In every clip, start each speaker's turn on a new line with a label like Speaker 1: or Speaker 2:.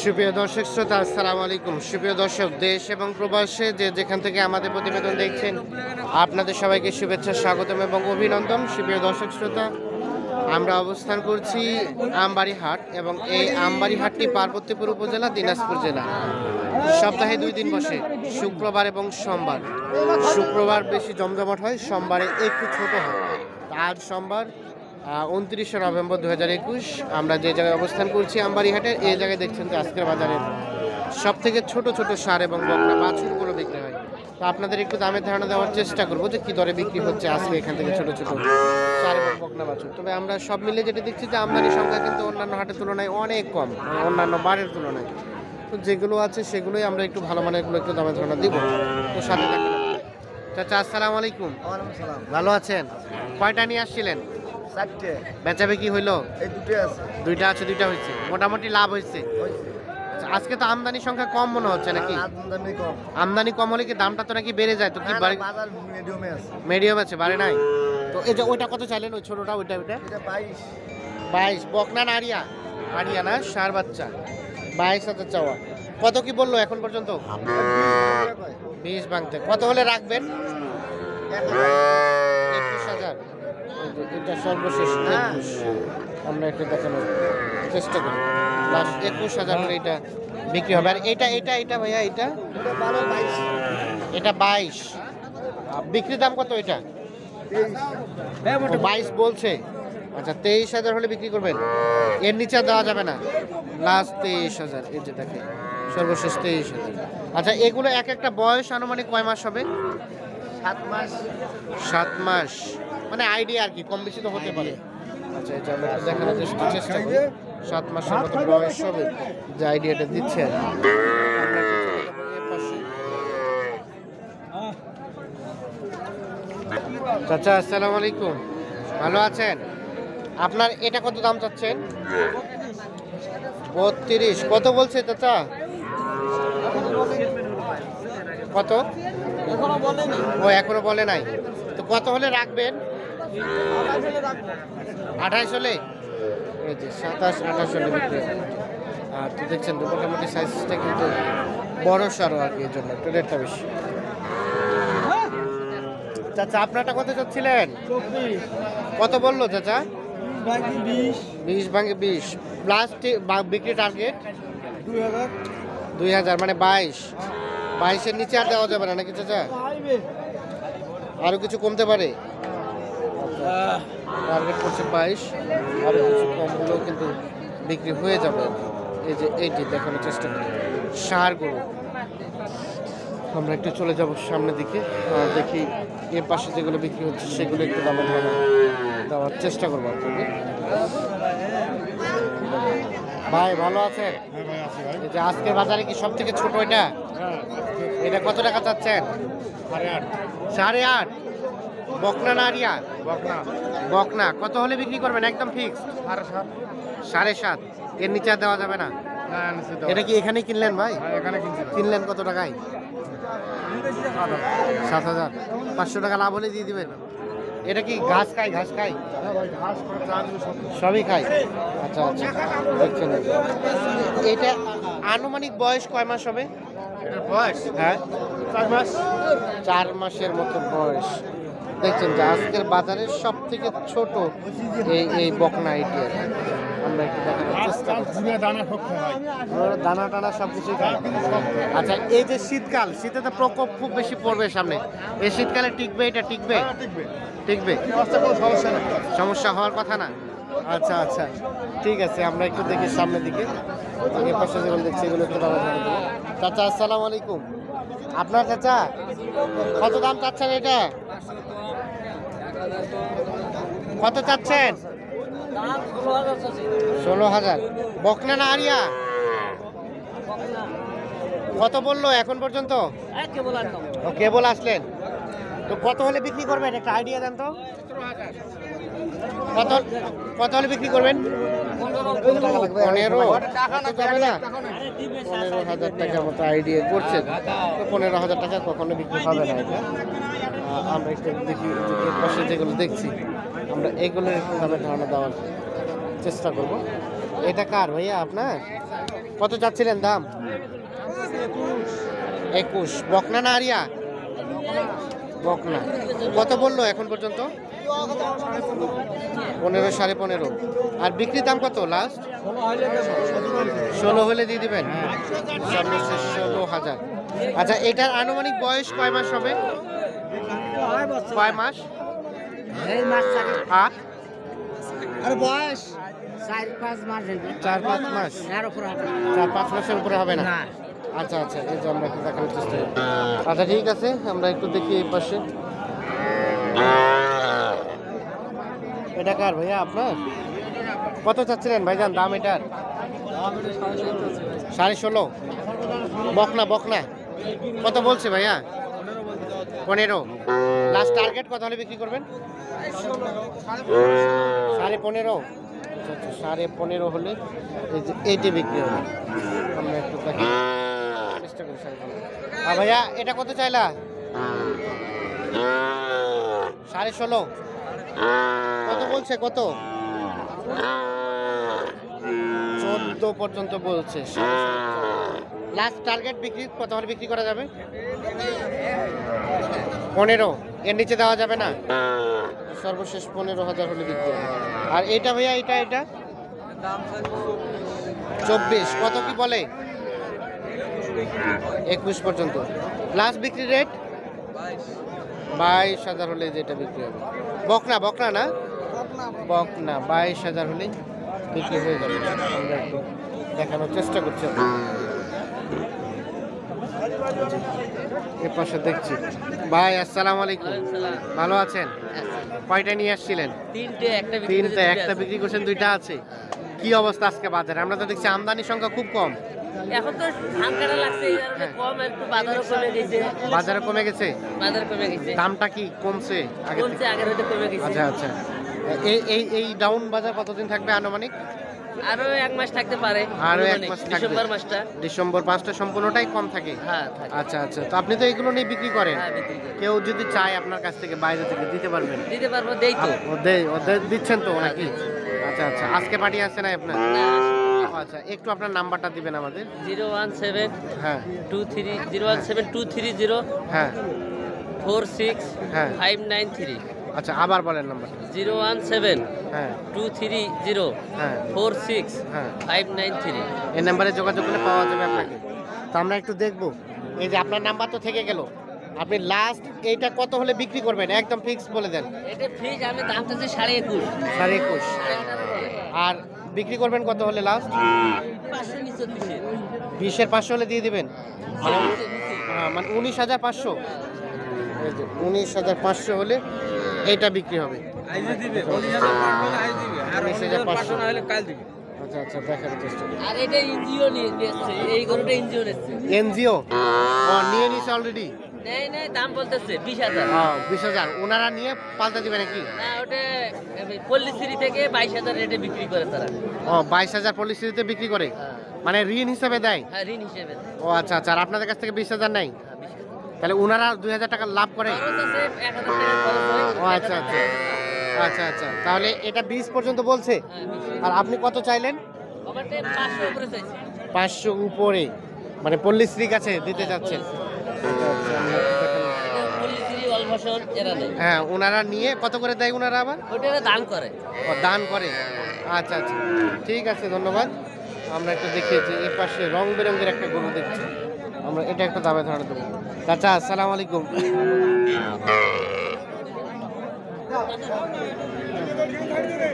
Speaker 1: সুপ্রিয় দর্শক শ্রোতা, আসসালামু আলাইকুম। সুপ্রিয় দর্শক, দেশ এবং প্রবাসে যে যেখান থেকে আমাদের প্রতিবেদন দেখছেন, আপনাদের সবাইকে শুভেচ্ছা, স্বাগতম এবং অভিনন্দন। সুপ্রিয় দর্শক শ্রোতা, আমরা অবস্থান করছি আমবাড়ি হাট এবং এই আমবাড়ি হাটটি পার্বতীপুর উপজেলা, দিনাজপুর জেলা। সপ্তাহে 2 দিন বসে, শুক্রবার এবং সোমবার। শুক্রবার বেশি জমজমাট হয়, সোমবারে একটু ছোট হয়। আজ সোমবার 29শে নভেম্বর 2021। আমরা যে জায়গায় অবস্থান করছি আমবাড়ি হাটের, এই জায়গায় দেখছেন যে আজকের বাজারের সব থেকে ছোট ছোট সার এবং বকনা বাছুরগুলো বিক্রি হয়। তো আপনাদের একটু দামের ধারণা দেওয়ার চেষ্টা করবো যে কী দরে বিক্রি হচ্ছে আজকে এখান থেকে ছোট ছোট সার এবং বকনা বাছুর। তবে আমরা সব মিলে যেটা দেখছি যে আমদানির সংখ্যা কিন্তু অন্যান্য হাটের তুলনায় অনেক কম, অন্যান্য বারের তুলনায়। তো যেগুলো আছে সেগুলোই আমরা একটু ভালো মানেরগুলো একটু দামের ধারণা দিব। তো সাথে থাকবেন। চাচা, আসসালামু আলাইকুম। ভালো আছেন? কয়টা নিয়ে আসছিলেন?
Speaker 2: 4টে।
Speaker 1: বেচা বিক্রি হইলো?
Speaker 2: এই দুটোই আছে।
Speaker 1: দুইটা আছে, দুইটা হয়েছে, মোটামুটি লাভ হয়েছে। আচ্ছা, আজকে তো আমদানির সংখ্যা কম মনে হচ্ছে নাকি?
Speaker 2: আমদানি কম।
Speaker 1: আমদানি কম হলে কি দামটা তো নাকি বেড়ে যায়? তো কি
Speaker 2: বাজার মিডিয়ামে আছে।
Speaker 1: মিডিয়াম আছে, বাড়ে নাই? তো এই যে ওইটা কত চাইলেন, ওই ছোটটা? ওইটা
Speaker 2: এটা 22।
Speaker 1: 22। বকনা না আরিয়া? আরিয়া না, সার বাচ্চা। 22,000 চাওয়া। কত কি বললো এখন পর্যন্ত? 20 ভাঙতে। কত হলে রাখবেন? 21,000। এটা সর্বশেষ 21। আমরা একটু দেখানোর চেষ্টা করি। লাস্ট 21,000 হলে এটা বিক্রি হবে। আর এটা এটা এটা ভাইয়া, এটা 22। বিক্রি দাম কত এটা? 22 বলছে। আচ্ছা, 23,000 হলে বিক্রি করবেন? এর নিচে দেওয়া যাবে না? লাস্ট 23,000। এই যে দেখে সর্বশেষ 23,000। আচ্ছা, এগুলো এক একটা বয়স আনুমানিক কয় মাস হবে?
Speaker 2: 7 মাস।
Speaker 1: 7 মাস মানে আইডিয়া আর কি, কম বেশি তো হতে পারে। আচ্ছা, এটা আমরা একটু দেখানোর চেষ্টা করি। 7 মাসের মতো বয়স হবে, যে আইডিয়াটা দিচ্ছে আর কি। আমরা একটু চলে যাবো এর পাশে। চাচা, আসসালামু আলাইকুম। ভালো আছেন? আপনার এটা কত দাম চাচ্ছেন? 32। কত বলছে চাচা? কত? ও এখনো বলে নাই। তো কত হলে রাখবেন? 28 হলে? এই যে 27, 28 হলে বিক্রি হবে। আর তো দেখছেন তো মোটামুটি সাইজটা কিন্তু বড় সড়ো আর কি, এর জন্য একটু রেটটা বেশি। চাচা, আপনারটা কত চাচ্ছিলেন? কত বললো চাচা? 20 ভাঙে 20 প্লাস বিক্রি টার্গেট 2000 মানে 22-এর নিচে আর দেওয়া যাবে না নাকি চাচা? আরো কিছু কমতে পারে? টার্গেট করছে 22, আরো কিছু কম হলেও কিন্তু বিক্রি হয়ে যাবে। এই যে এইটি দেখানোর চেষ্টা করি সার গরু। আমরা একটু চলে যাব সামনের দিকে, দেখি এর পাশে যেগুলো বিক্রি হচ্ছে সেগুলো একটু দামে ধারণা দেওয়ার চেষ্টা করবো আপনাকে। ভাই ভালো আছেন? এই যে আজকের বাজারে কি সব থেকে ছোট এটা? এটা কত টাকা চাচ্ছেন? 8.5। বকনা না আরিয়া? বকনা। কত হলে বিক্রি করবেন? একদম ফিক্স 7.5। এর নিচে আর দেওয়া যাবে না? এটা কি এখানেই কিনলেন ভাই? কিনলেন কত টাকায়? 7,000। 500 টাকা লাভ হলে দিয়ে দিবেন। এটা কি ঘাস খায়? সবই খায়। আচ্ছা আচ্ছা, দেখছেন এটা আনুমানিক বয়স কয় মাস হবে?
Speaker 2: বয়স?
Speaker 1: হ্যাঁ,
Speaker 2: 4 মাস।
Speaker 1: 4 মাসের মতো বয়স। দেখছেন যে আজকের বাজারের সব থেকে ছোট এই বকনা আইটি। আমরা একটু দেখানোর চেষ্টা করছি। দানা টানা সব কিছুই খায়। আচ্ছা, এই যে শীতকাল, শীতে তো প্রকোপ খুব বেশি পড়বে সামনে, এই শীতকালে টিকবে? এটা টিকবে? টিকবে, সমস্যা হওয়ার কথা না। আচ্ছা আচ্ছা, ঠিক আছে। আমরা একটু দেখি সামনের দিকে, এর পাশে যেগুলো দেখছি এগুলো একটু দাম ধারণা দেবো। চাচা, আসসালামু আলাইকুম। আপনার চাচা কত দাম চাচ্ছেন? এটা কত চাচ্ছেন? 16,000। বকনা না আরিয়া? কত বললো এখন পর্যন্ত? ও কেবল আসলেন। তো কত হলে বিক্রি করবেন? একটা আইডিয়া দেন তো। কত হলে বিক্রি করবেন? 15 যাবে না? 15,000 টাকার মতো আইডিয়া করছেন। তো 15,000 টাকা কখনো বিক্রি হবে না এটা। আমরা একটু দেখি এর পাশে যেগুলো দেখছি, আমরা এগুলোর একটু দামের ধারণা দেওয়ার চেষ্টা করব। এটা কার ভাইয়া আপনার? কত চাচ্ছিলেন দাম? 21। বকনা না আরিয়া? বকনা। কত বললো এখন পর্যন্ত? 15, 15.5। আর বিক্রির দাম কত লাস্ট? 16 হলে দিয়ে দিবেন? সর্বশেষ 16,000। আচ্ছা, এটার আনুমানিক বয়স কয় মাস হবে? কয় মাস? আর
Speaker 3: বয়স 4-5 মাস
Speaker 1: 4-5 মাস? 4-5 মাসের উপরে হবে না?
Speaker 3: না।
Speaker 1: আচ্ছা আচ্ছা, এই যে আমরা একটু দেখানোর চেষ্টা করি। আচ্ছা ঠিক আছে, আমরা একটু দেখি এই পাশে। এটা কার ভাইয়া আপনার? কত চাচ্ছিলেন ভাইজান দাম এটার? 16.5। বকনা বকনা কত বলছে ভাইয়া? 15। লাস্ট টার্গেট কত হলে বিক্রি করবেন? 15.5। আচ্ছা, 15.5 হলে এই যে এইটি বিক্রি হবে। আমরা একটু দেখি চেষ্টা করি 15.5। আর ভাইয়া এটা কত চাইলা? 16.5। কত বলছে? কত? 14 পর্যন্ত বলছে। লাস্ট টার্গেট বিক্রি কত হলে বিক্রি করা যাবে? 15। এর নিচে দেওয়া যাবে না? সর্বশেষ 15,000 হলে বিক্রি হবে। আর এটা ভাইয়া এটা 24। কত কি বলে? 21 পর্যন্ত। লাস্ট বিক্রি রেট 22,000 হলে যেটা বিক্রি হবে। বকনা বকনা না? বকনা 22,000 হলেই বিক্রি হয়ে যাবে। আমরা একটু দেখানোর চেষ্টা করছি। এর পাশে দেখছি ভাই। আসসালামু আলাইকুম, ভালো আছেন? কয়টা নিয়ে আসছিলেন? তিনটে। একটা বিক্রি করছেন, দুইটা আছে। কি অবস্থা আজকে বাজারে? আমরা তো দেখছি আমদানির সংখ্যা খুব কম।
Speaker 4: এখন তো ধান কাটা লাগছে, এই কারণে কম, একটু বাজারও কমে গেছে।
Speaker 1: বাজারে কমে গেছে?
Speaker 4: বাজার কমে গেছে।
Speaker 1: দামটা কি কমছে আগে থেকে?
Speaker 4: কমছে, আগের হইতে কমে গেছে।
Speaker 1: আচ্ছা আচ্ছা। এই ডাউন বাজার কতদিন থাকবে আনুমানিক?
Speaker 4: আরো 1 মাস থাকতে পারে।
Speaker 1: আরো 1 মাস থাকবে।
Speaker 4: ডিসেম্বর মাসটা।
Speaker 1: ডিসেম্বর মাসটা সম্পূর্ণটাই কম থাকে?
Speaker 4: হ্যাঁ থাকে।
Speaker 1: আচ্ছা আচ্ছা। তো আপনি তো এগুলো নিয়ে বিক্রি করেন?
Speaker 4: হ্যাঁ বিক্রি করি।
Speaker 1: কেউ যদি চায় আপনার কাছ থেকে বাইরে থেকে দিতে পারবেন?
Speaker 4: দিতে পারবো, দেই তো।
Speaker 1: ওদের দিচ্ছেন তো
Speaker 4: হ্যাঁ,
Speaker 1: নাকি? আচ্ছা আচ্ছা। আজকে পার্টি আসছে না আপনার?
Speaker 4: না,
Speaker 1: আচ্ছা, একটু আপনার নাম্বারটা দিবেন আমাদের।
Speaker 4: 017
Speaker 1: হ্যাঁ
Speaker 4: 230
Speaker 1: হ্যাঁ
Speaker 4: 46
Speaker 1: হ্যাঁ।
Speaker 4: 593।
Speaker 1: আচ্ছা, আবার বলেন নাম্বারটা।
Speaker 4: 017
Speaker 1: হ্যাঁ
Speaker 4: 230
Speaker 1: হ্যাঁ
Speaker 4: 46
Speaker 1: হ্যাঁ।
Speaker 4: 593।
Speaker 1: এই নাম্বারে যোগাযোগ করলে পাওয়া যাবে আপনাকে। তো আমরা একটু দেখবো। এই যে আপনার নাম্বার তো থেকে গেল, আপনি লাস্ট এইটা কত হলে বিক্রি করবেন? একদম ফিক্স বলে দেন।
Speaker 4: এটা ফ্রিজ, আমি দাম চাচ্ছি 21.5।
Speaker 1: 21.5। আর বিক্রি করবেন কত হলে লাস্ট?
Speaker 4: 500 নিচে
Speaker 1: 20-এর 500 হলে দিয়ে দিবেন? মানে মানে 19,500। এই যে 19,500 হলে এইটা বিক্রি হবে। 19,500 আচ্ছা আচ্ছা, দেখার চেষ্টা করি।
Speaker 4: আর এটা এনজিও নিয়ে এসছে, এই গরুটা এনজিও নিচ্ছে।
Speaker 1: এনজিও নিয়ে নিছে অলরেডি?
Speaker 4: নেই নেই, দাম বলতেছে 20,000।
Speaker 1: 20,000 ওনারা নিয়ে পাল্টা দিবে নাকি?
Speaker 4: না, ওটা পল্লিশ্রী থেকে 22,000 রেটে বিক্রি করে তারা।
Speaker 1: 22,000 পলিসিতে বিক্রি করে,
Speaker 4: হ্যাঁ
Speaker 1: মানে ঋণ হিসাবে দেয়?
Speaker 4: হ্যাঁ, ঋণ হিসেবে।
Speaker 1: ও আচ্ছা আচ্ছা। আর আপনাদের কাছ থেকে 20,000 নাই?
Speaker 4: 20,000
Speaker 1: তাহলে ওনারা 2,000 টাকা লাভ করে?
Speaker 4: খরচ আছে, 1,000 টাকা খরচ হয়।
Speaker 1: ও আচ্ছা আচ্ছা আচ্ছা আচ্ছা। তাহলে এটা 20 পর্যন্ত বলছে।
Speaker 4: হ্যাঁ, 20,000।
Speaker 1: আর আপনি কত চাইলেন?
Speaker 4: আমারটা 500 উপরে চাইছি।
Speaker 1: 500 উপরে, মানে পল্লীশ্রী কাছে দিতে যাচ্ছেন? আচ্ছা আচ্ছা, আমরা একটু দেখালাম।
Speaker 4: পল্লিশ্রী অলভাসন এরা নেই।
Speaker 1: হ্যাঁ, ওনারা নিয়ে কত করে দেয় ওনারা আবার?
Speaker 4: ওটা এরা দান করে।
Speaker 1: ও দান করে। আচ্ছা আচ্ছা, ঠিক আছে, ধন্যবাদ। আমরা একটু দেখিয়েছি এই পাশে রং বেরঙের একটা গরু দেখছি, আমরা এটা একটা দামে ধরে দেবো। চাচা আসসালামু আলাইকুম।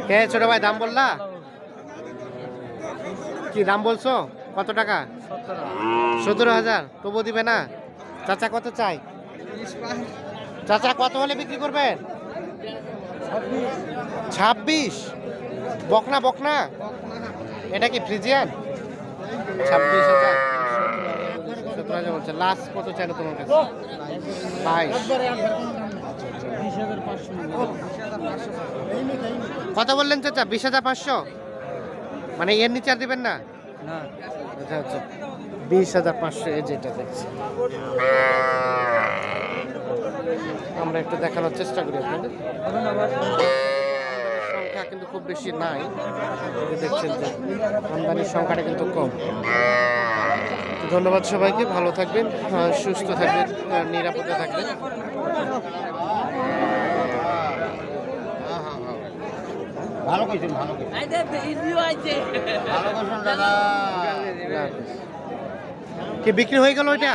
Speaker 1: কে ছোট ভাই, দাম বললা? কি দাম বলছো? কত টাকা? 17,000। তবু দিবে না? চাচা কত চাই? চাচা কত হলে বিক্রি করবেন? 26। বকনা বকনা, এটা কি ফ্রিজিয়ান? 26,000। 17,000 বলছে। লাস্ট কত চাইলো তোমার কাছে? 22। কত বললেন চাচা? 20,500? মানে এর নিচে আর দিবেন না? আচ্ছা আচ্ছা, 20,500। এই যেটা দেখছি, আমরা একটু দেখানোর চেষ্টা করি আপনাদের। সংখ্যা সংখ্যা কিন্তু খুব বেশি নাই, এই যে দেখছেন যে আমদানির সংখ্যাটা কিন্তু কম। ধন্যবাদ সবাইকে, ভালো থাকবেন, সুস্থ থাকবেন, নিরাপদে থাকবেন।
Speaker 2: ভালো কইছেন, ভালো কইছেন,
Speaker 4: আইতে ভিডিও আইছে
Speaker 2: ভালো কইছেন দাদা।
Speaker 1: কি বিক্রি হয়ে গেল ওইটা?